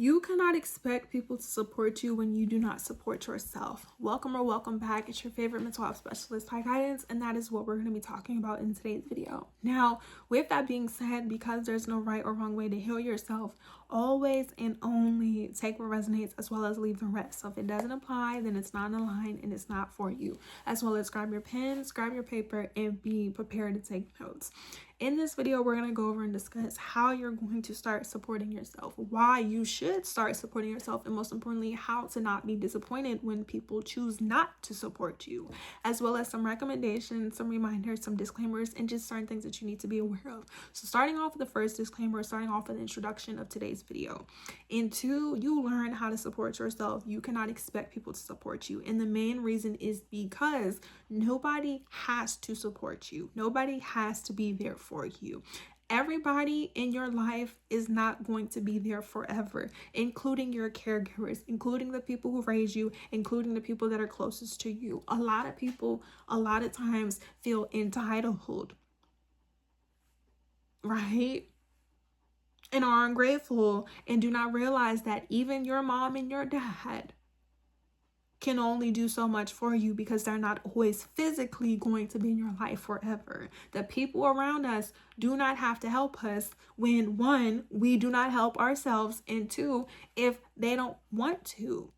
You cannot expect people to support you when you do not support yourself. Welcome or welcome back. It's your favorite mental health specialist, High Guidance, and that is what we're going to be talking about in today's video. Now, with that being said, because there's no right or wrong way to heal yourself, always and only take what resonates as well as leave the rest. So if it doesn't apply, then it's not aligned and it's not for you. As well as grab your pens, grab your paper, and be prepared to take notes. In this video, we're going to go over and discuss how you're going to start supporting yourself, why you should start supporting yourself, and most importantly, how to not be disappointed when people choose not to support you, as well as some recommendations, some reminders, some disclaimers, and just certain things that you need to be aware of. So starting off with the first disclaimer, starting off with the introduction of today's video. Until you learn how to support yourself, you cannot expect people to support you. And the main reason is because nobody has to support you. Nobody has to be there for you. Everybody in your life is not going to be there forever, including your caregivers, including the people who raise you, including the people that are closest to you. A lot of people, a lot of times, feel entitled, right? And are ungrateful and do not realize that even your mom and your dad can only do so much for you because they're not always physically going to be in your life forever. The people around us do not have to help us when, one, we do not help ourselves, and two, if they don't want to.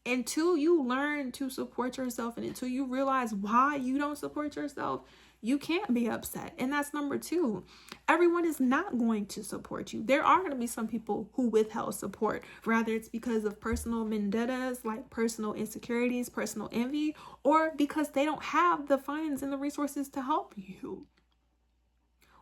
Until you learn to support yourself and until you realize why you don't support yourself, you can't be upset. And that's number two. Everyone is not going to support you. There are going to be some people who withheld support, whether it's because of personal vendettas, like personal insecurities, personal envy, or because they don't have the funds and the resources to help you.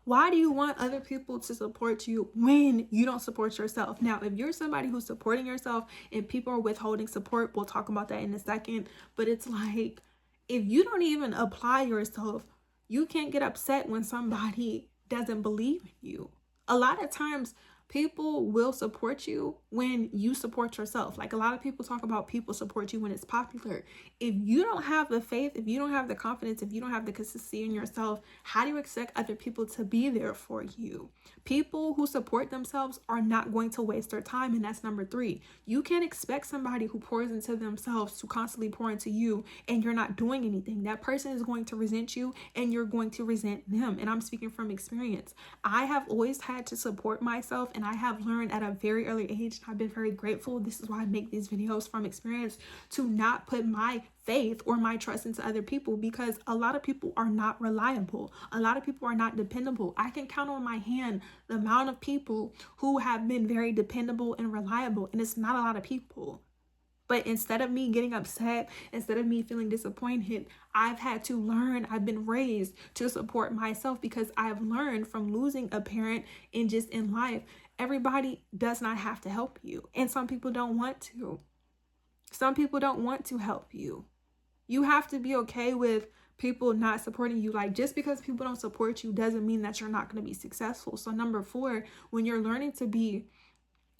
Why do you want other people to support you when you don't support yourself? Now, if you're somebody who's supporting yourself and people are withholding support, we'll talk about that in a second. But it's like, if you don't even apply yourself, you can't get upset when somebody doesn't believe in you. A lot of times, people will support you when you support yourself. Like a lot of people talk about people support you when it's popular. If you don't have the faith, if you don't have the confidence, if you don't have the consistency in yourself, how do you expect other people to be there for you? People who support themselves are not going to waste their time. And that's number three. You can't expect somebody who pours into themselves to constantly pour into you and you're not doing anything. That person is going to resent you and you're going to resent them. And I'm speaking from experience. I have always had to support myself, and I have learned at a very early age, I've been very grateful. This is why I make these videos from experience, to not put my faith or my trust into other people, because a lot of people are not reliable. A lot of people are not dependable. I can count on my hand the amount of people who have been very dependable and reliable, and it's not a lot of people. But instead of me getting upset, instead of me feeling disappointed, I've had to learn, I've been raised to support myself, because I've learned from losing a parent and just in life, everybody does not have to help you. And some people don't want to. Some people don't want to help you. You have to be okay with people not supporting you. Like, just because people don't support you doesn't mean that you're not going to be successful. So number four, when you're learning to be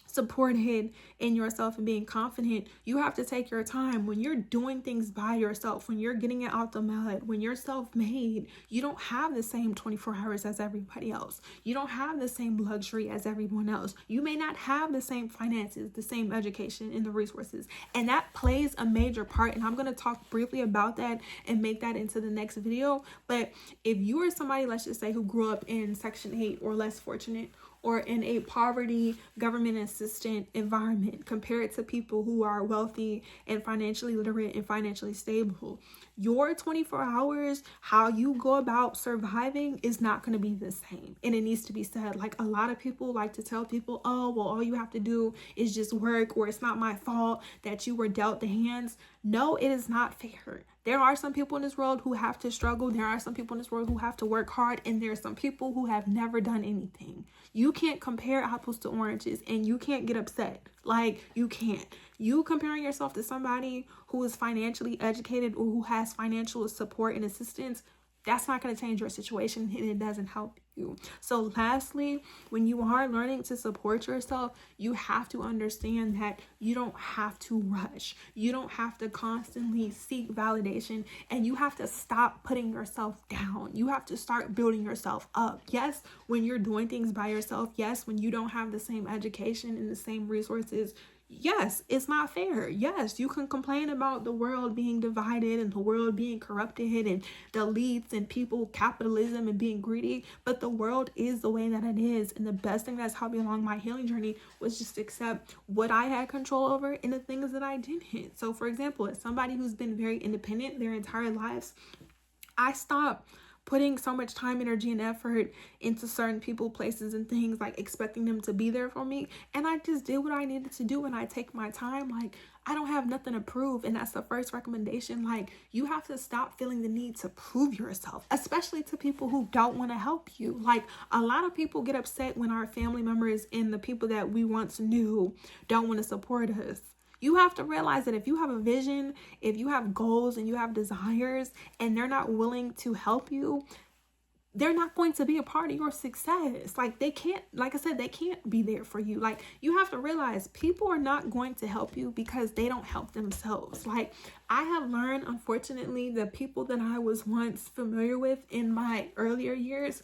supported in yourself and being confident, you have to take your time. When you're doing things by yourself, when you're getting it out the mud, when you're self-made, you don't have the same 24 hours as everybody else. You don't have the same luxury as everyone else. You may not have the same finances, the same education, and the resources. And that plays a major part. And I'm going to talk briefly about that and make that into the next video. But if you are somebody, let's just say, who grew up in Section 8 or less fortunate, or in a poverty, government assistant environment, compared to people who are wealthy and financially literate and financially stable, your 24 hours, how you go about surviving, is not going to be the same. And it needs to be said. Like, a lot of people like to tell people, oh, well, all you have to do is just work, or it's not my fault that you were dealt the hands. No, it is not fair. There are some people in this world who have to struggle. There are some people in this world who have to work hard. And there are some people who have never done anything. You can't compare apples to oranges, and you can't get upset. Like, you can't. You comparing yourself to somebody who is financially educated or who has financial support and assistance, that's not going to change your situation, and it doesn't help you. So lastly, when you are learning to support yourself, you have to understand that you don't have to rush. You don't have to constantly seek validation, and you have to stop putting yourself down. You have to start building yourself up. Yes, when you're doing things by yourself, yes, when you don't have the same education and the same resources, yes, it's not fair. Yes, you can complain about the world being divided and the world being corrupted and the elites and people, capitalism and being greedy, but the world is the way that it is. And the best thing that's helped me along my healing journey was just accept what I had control over and the things that I didn't. So for example, as somebody who's been very independent their entire lives, I stopped putting so much time, energy, and effort into certain people, places, and things, like expecting them to be there for me. And I just did what I needed to do, and I take my time. Like, I don't have nothing to prove. And that's the first recommendation. Like, you have to stop feeling the need to prove yourself, especially to people who don't want to help you. Like, a lot of people get upset when our family members and the people that we once knew don't want to support us. You have to realize that if you have a vision, if you have goals and you have desires and they're not willing to help you, they're not going to be a part of your success. Like, they can't, like I said, they can't be there for you. Like, you have to realize people are not going to help you because they don't help themselves. Like, I have learned, unfortunately, the people that I was once familiar with in my earlier years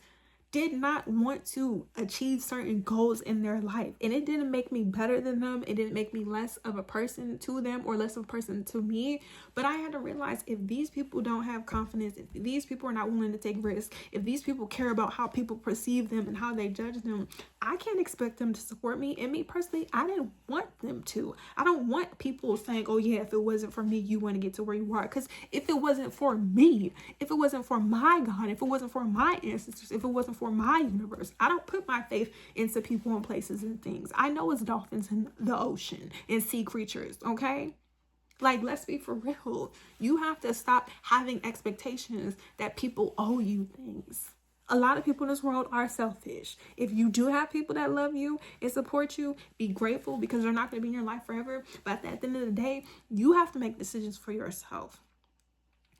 did not want to achieve certain goals in their life. And it didn't make me better than them. It didn't make me less of a person to them or less of a person to me. But I had to realize, if these people don't have confidence, if these people are not willing to take risks, if these people care about how people perceive them and how they judge them, I can't expect them to support me. And me personally, I didn't want them to. I don't want people saying, oh yeah, if it wasn't for me, you want to get to where you are. Because if it wasn't for me, if it wasn't for my God, if it wasn't for my ancestors, if it wasn't for my universe, I don't put my faith into people and places and things. I know it's dolphins in the ocean and sea creatures, okay? Like, let's be for real. You have to stop having expectations that people owe you things. A lot of people in this world are selfish. If you do have people that love you and support you, be grateful, because they're not going to be in your life forever. But at the end of the day, you have to make decisions for yourself.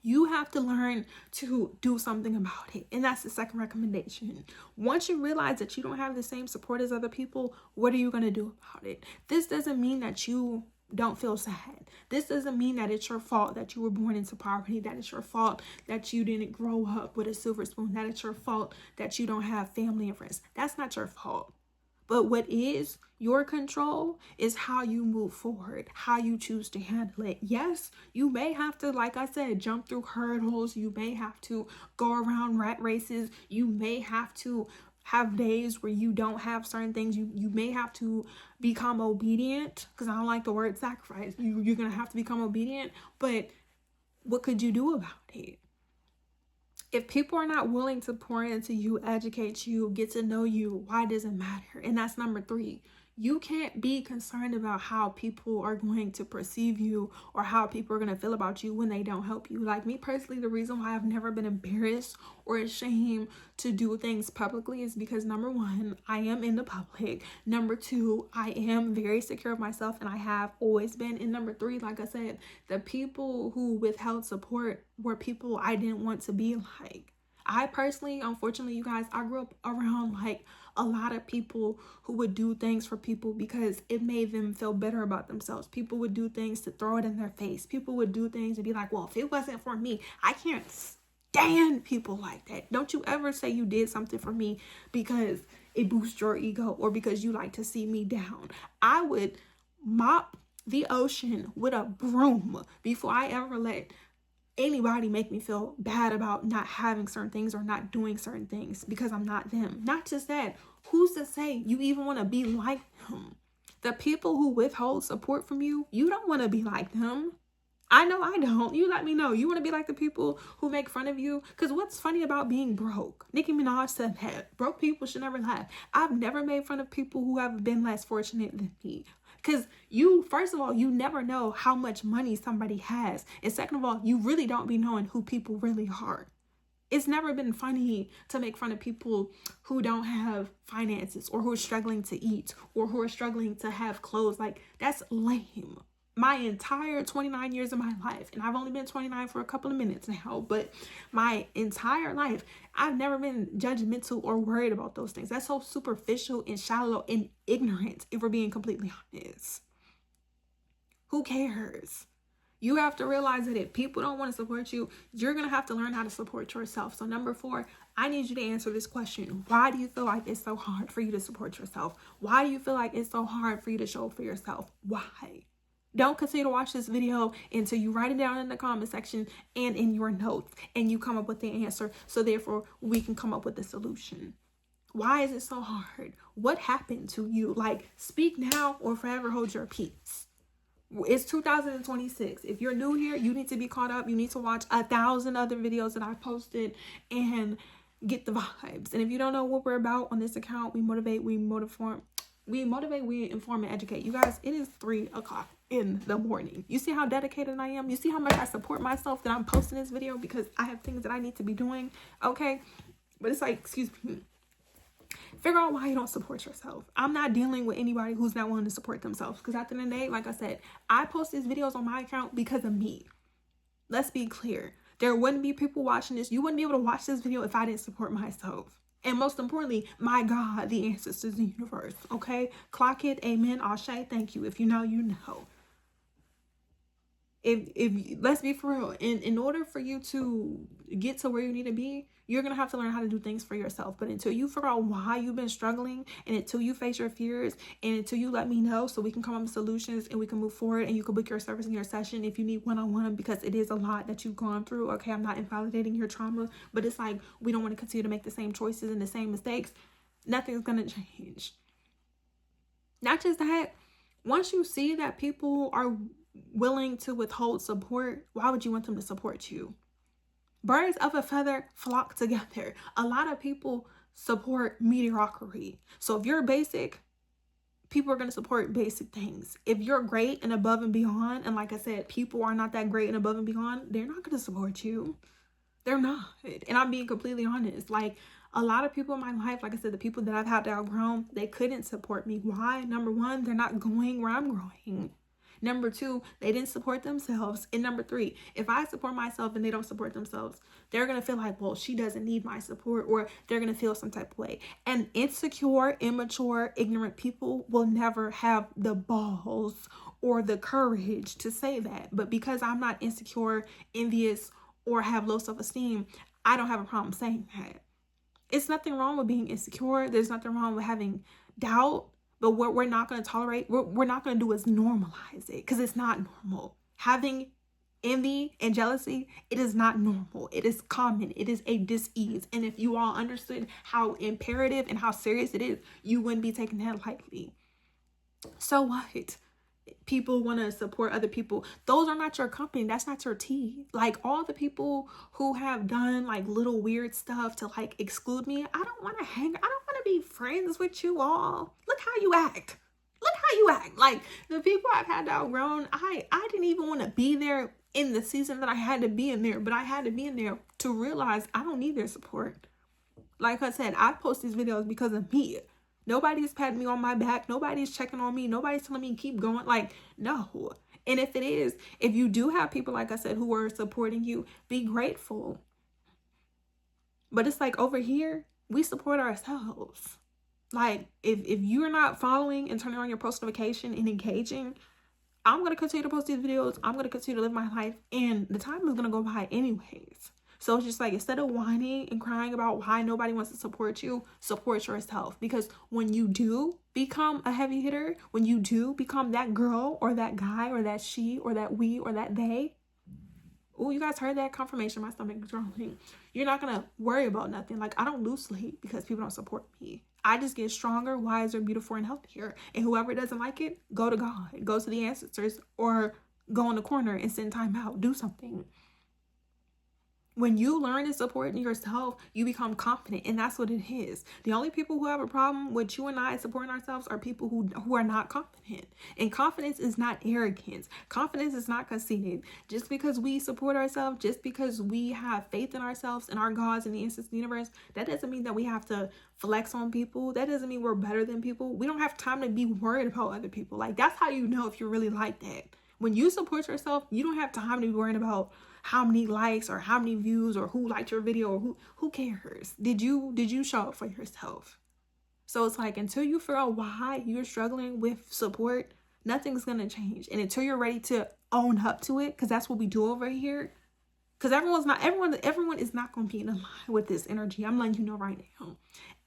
You have to learn to do something about it. And that's the second recommendation. Once you realize that you don't have the same support as other people, what are you going to do about it? This doesn't mean that you don't feel sad. This doesn't mean that it's your fault that you were born into poverty, that it's your fault that you didn't grow up with a silver spoon, that it's your fault that you don't have family and friends. That's not your fault. But what is your control is how you move forward, how you choose to handle it. Yes, you may have to, like I said, jump through hurdles. You may have to go around rat races. You may have to have days where you don't have certain things. You may have to become obedient, because I don't like the word sacrifice. You're going to have to become obedient. But what could you do about it? If people are not willing to pour into you, educate you, get to know you, why does it matter? And that's number 3. You can't be concerned about how people are going to perceive you or how people are going to feel about you when they don't help you. Like me personally, the reason why I've never been embarrassed or ashamed to do things publicly is because, number 1, I am in the public. Number 2, I am very secure of myself, and I have always been. And number 3, like I said, the people who withheld support were people I didn't want to be like. I personally, unfortunately, you guys, I grew up around like a lot of people who would do things for people because it made them feel better about themselves. People would do things to throw it in their face. People would do things to be like, well, if it wasn't for me, I can't stand people like that. Don't you ever say you did something for me because it boosts your ego or because you like to see me down. I would mop the ocean with a broom before I ever let anybody make me feel bad about not having certain things or not doing certain things because I'm not them. Not just that, who's to say you even want to be like them? The people who withhold support from you, you don't want to be like them. I know I don't. You let me know. You want to be like the people who make fun of you? Because what's funny about being broke? Nicki Minaj said that broke people should never laugh. I've never made fun of people who have been less fortunate than me. Because you, first of all, you never know how much money somebody has. And second of all, you really don't be knowing who people really are. It's never been funny to make fun of people who don't have finances or who are struggling to eat or who are struggling to have clothes. Like, that's lame. my entire 29 years of my life, and I've only been 29 for a couple of minutes now, but my entire life, I've never been judgmental or worried about those things. That's so superficial and shallow and ignorant, if we're being completely honest. Who cares? You have to realize that if people don't want to support you, you're going to have to learn how to support yourself. So number 4, I need you to answer this question. Why do you feel like it's so hard for you to support yourself? Why do you feel like it's so hard for you to show up for yourself? Why? Don't continue to watch this video until you write it down in the comment section and in your notes and you come up with the answer. So therefore, we can come up with the solution. Why is it so hard? What happened to you? Like, speak now or forever hold your peace. It's 2026. If you're new here, you need to be caught up. You need to watch 1,000 other videos that I posted and get the vibes. And if you don't know what we're about on this account, we motivate, we inform, and educate. You guys, it is 3 o'clock in the morning. You see how dedicated I am? You see how much I support myself that I'm posting this video because I have things that I need to be doing. Okay. But it's like, excuse me. Figure out why you don't support yourself. I'm not dealing with anybody who's not willing to support themselves. Because at the end of the day, like I said, I post these videos on my account because of me. Let's be clear. There wouldn't be people watching this. You wouldn't be able to watch this video if I didn't support myself. And most importantly, my God, the ancestors, the universe. Okay? Clock it. Amen. Ashe. Thank you. If you know, you know. If let's be for real, in order for you to get to where you need to be, you're gonna have to learn how to do things for yourself. But until you figure out why you've been struggling, and until you face your fears, and until you let me know so we can come up with solutions and we can move forward, and you can book your service in your session if you need one-on-one, because it is a lot that you've gone through. Okay, I'm not invalidating your trauma, but it's like we don't want to continue to make the same choices and the same mistakes. Nothing's gonna change. Not just that, once you see that people are willing to withhold support, why would you want them to support you? Birds of a feather flock together. A lot of people support mediocrity. So if you're basic, people are going to support basic things. If you're great and above and beyond, and like I said, people are not that great and above and beyond, they're not going to support you. They're not. And I'm being completely honest. Like, a lot of people in my life, like I said, the people that I've had to outgrow, they couldn't support me. Why? Number 1, they're not going where I'm growing. Number 2, they didn't support themselves. And number 3, if I support myself and they don't support themselves, they're going to feel like, well, she doesn't need my support, or they're going to feel some type of way. And insecure, immature, ignorant people will never have the balls or the courage to say that. But because I'm not insecure, envious, or have low self-esteem, I don't have a problem saying that. It's nothing wrong with being insecure. There's nothing wrong with having doubt. But what we're not going to tolerate, we're not going to do is normalize it, because it's not normal. Having envy and jealousy, it is not normal. It is common. It is a dis-ease. And if you all understood how imperative and how serious it is, you wouldn't be taking that lightly. So what? People want to support other people. Those are not your company. That's not your tea. Like, all the people who have done like little weird stuff to like exclude me, I don't want to I don't want to be friends with you all. Look how you act. Look how you act. Like, the people I've had to outgrown, I didn't even want to be there in the season that I had to be in there, but I had to be in there to realize I don't need their support. Like I said, I post these videos because of me. Nobody's patting me on my back. Nobody's checking on me. Nobody's telling me keep going. Like, no. And if it is, if you do have people, like I said, who are supporting you, be grateful. But it's like, over here, we support ourselves. Like, if you're not following and turning on your post notification and engaging, I'm going to continue to post these videos. I'm going to continue to live my life. And the time is going to go by anyways. So it's just like, instead of whining and crying about why nobody wants to support you, support yourself. Because when you do become a heavy hitter, when you do become that girl or that guy or that she or that we or that they, oh, you guys heard that? Confirmation, my stomach is growling. You're not going to worry about nothing. Like, I don't lose sleep because people don't support me. I just get stronger, wiser, beautiful, and healthier. And whoever doesn't like it, go to God, go to the ancestors, or go in the corner and send time out. Do something. When you learn to support yourself, you become confident, and that's what it is. The only people who have a problem with you and I supporting ourselves are people who are not confident. And confidence is not arrogance. Confidence is not conceited. Just because we support ourselves, just because we have faith in ourselves and our gods and the ancestral universe, that doesn't mean that we have to flex on people. That doesn't mean we're better than people. We don't have time to be worried about other people. Like, that's how you know if you're really like that. When you support yourself, you don't have time to be worrying about how many likes or how many views or who liked your video or who cares. Did you show up for yourself? So it's like, until you figure out why you're struggling with support, nothing's gonna change. And until you're ready to own up to it, because that's what we do over here. Because everyone is not gonna be in line with this energy. I'm letting you know right now.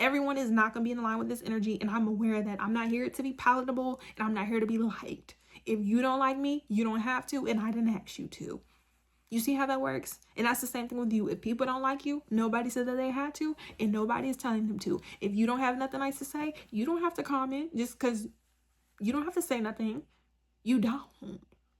Everyone is not gonna be in line with this energy, and I'm aware that I'm not here to be palatable, and I'm not here to be liked. If you don't like me, you don't have to, and I didn't ask you to. You see how that works? And that's the same thing with you. If people don't like you, nobody said that they had to, and nobody is telling them to. If you don't have nothing nice to say, you don't have to comment just because you don't have to say nothing. You don't.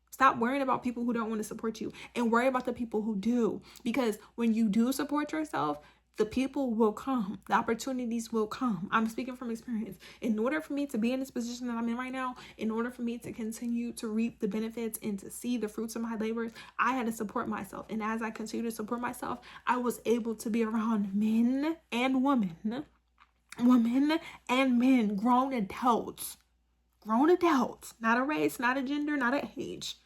Stop worrying about people who don't want to support you and worry about the people who do. Because when you do support yourself, the people will come. The opportunities will come. I'm speaking from experience. In order for me to be in this position that I'm in right now, in order for me to continue to reap the benefits and to see the fruits of my labors, I had to support myself. And as I continue to support myself, I was able to be around men and women and men, grown adults, not a race, not a gender, not an age,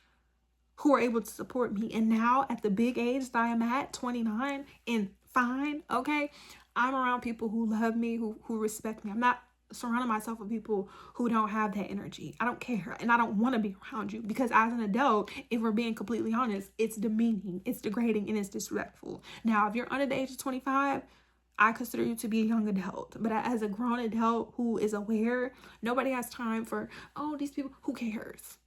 who are able to support me. And now at the big age that I am at, 29 and fine, okay, I'm around people who love me, who respect me. I'm not surrounding myself with people who don't have that energy. I don't care, and I don't want to be around you, because as an adult, if we're being completely honest, it's demeaning, it's degrading, and it's disrespectful. Now, if you're under the age of 25, I consider you to be a young adult. But as a grown adult who is aware, nobody has time for, oh, these people, who cares?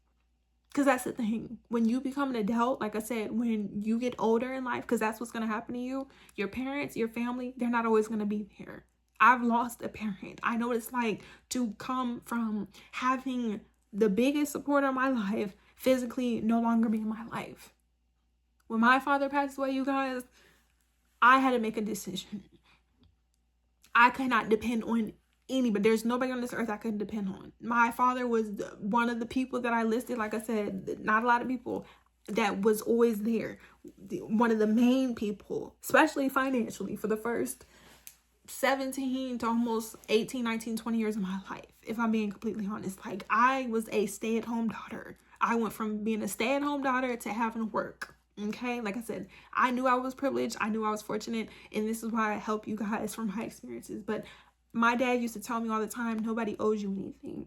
Because that's the thing. When you become an adult, like I said, when you get older in life, because that's what's going to happen to you, your parents, your family, they're not always going to be there. I've lost a parent. I know what it's like to come from having the biggest support of my life physically no longer be in my life. When my father passed away, you guys, I had to make a decision. I could not depend on anybody. There's nobody on this earth I could depend on. My father was one of the people that I listed. Like I said, not a lot of people that was always there. One of the main people, especially financially, for the first 17 to almost 18, 19, 20 years of my life, if I'm being completely honest. Like, I was a stay-at-home daughter. I went from being a stay-at-home daughter to having to work. Okay, like I said, I knew I was privileged. I knew I was fortunate, and this is why I help you guys from my experiences. But my dad used to tell me all the time, nobody owes you anything.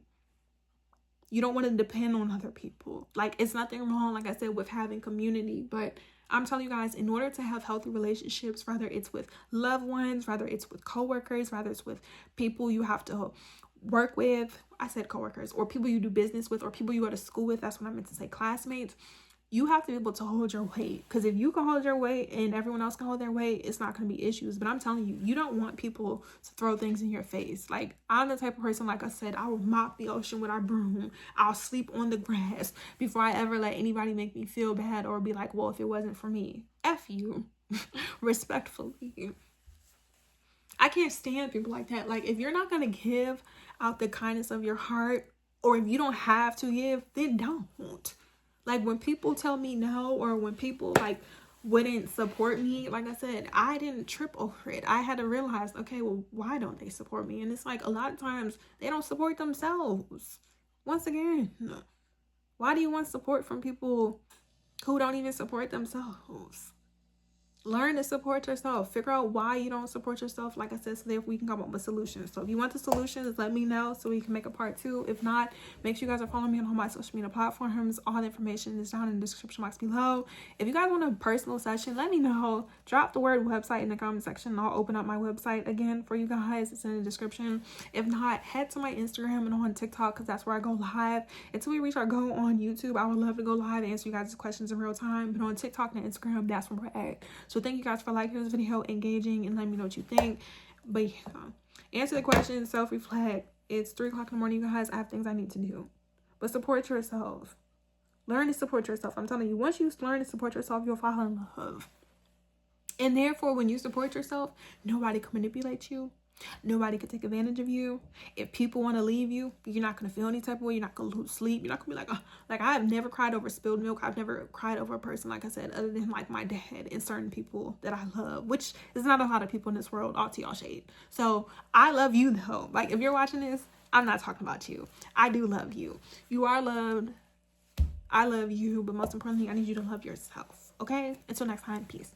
You don't want to depend on other people. Like, it's nothing wrong, like I said, with having community, but I'm telling you guys, in order to have healthy relationships, whether it's with loved ones, whether it's with coworkers, whether it's with people you have to work with, I said coworkers, or people you do business with, or people you go to school with, that's what I meant to say, classmates, you have to be able to hold your weight. Because if you can hold your weight and everyone else can hold their weight, it's not going to be issues. But I'm telling you, you don't want people to throw things in your face. Like, I'm the type of person, like I said, I will mop the ocean with our broom. I'll sleep on the grass before I ever let anybody make me feel bad or be like, well, if it wasn't for me, F you. Respectfully. I can't stand people like that. Like, if you're not going to give out the kindness of your heart, or if you don't have to give, then don't. Like, when people tell me no, or when people like wouldn't support me, like I said, I didn't trip over it. I had to realize, okay, well, why don't they support me? And it's like, a lot of times they don't support themselves. Once again, why do you want support from people who don't even support themselves? Learn to support yourself. Figure out why you don't support yourself, like I said, so that we can come up with solutions. So if you want the solutions, let me know so we can make a part 2. If not, make sure you guys are following me on all my social media platforms. All the information is down in the description box below. If you guys want a personal session, let me know. Drop the word website in the comment section, and I'll open up my website again for you guys. It's in the description. If not, head to my Instagram and on TikTok, because that's where I go live. Until we reach our goal on YouTube, I would love to go live and answer you guys' questions in real time. But on TikTok and Instagram, that's where we're at. So thank you guys for liking this video, engaging, and letting me know what you think. But yeah, answer the question, self-reflect. It's 3 o'clock in the morning, you guys. I have things I need to do. But support yourself. Learn to support yourself. I'm telling you, once you learn to support yourself, you'll fall in love. And therefore, when you support yourself, nobody can manipulate you. Nobody can take advantage of you. If people want to leave you, you're not going to feel any type of way. You're not going to lose sleep. You're not going to be like, oh. Like, I've never cried over spilled milk. I've never cried over a person, like I said, other than like my dad and certain people that I love, which is not a lot of people in this world. All to y'all shade. So I love you though. Like, if you're watching this, I'm not talking about you. I do love you. You are loved. I love you, but most importantly, I need you to love yourself. Okay? Until next time, peace.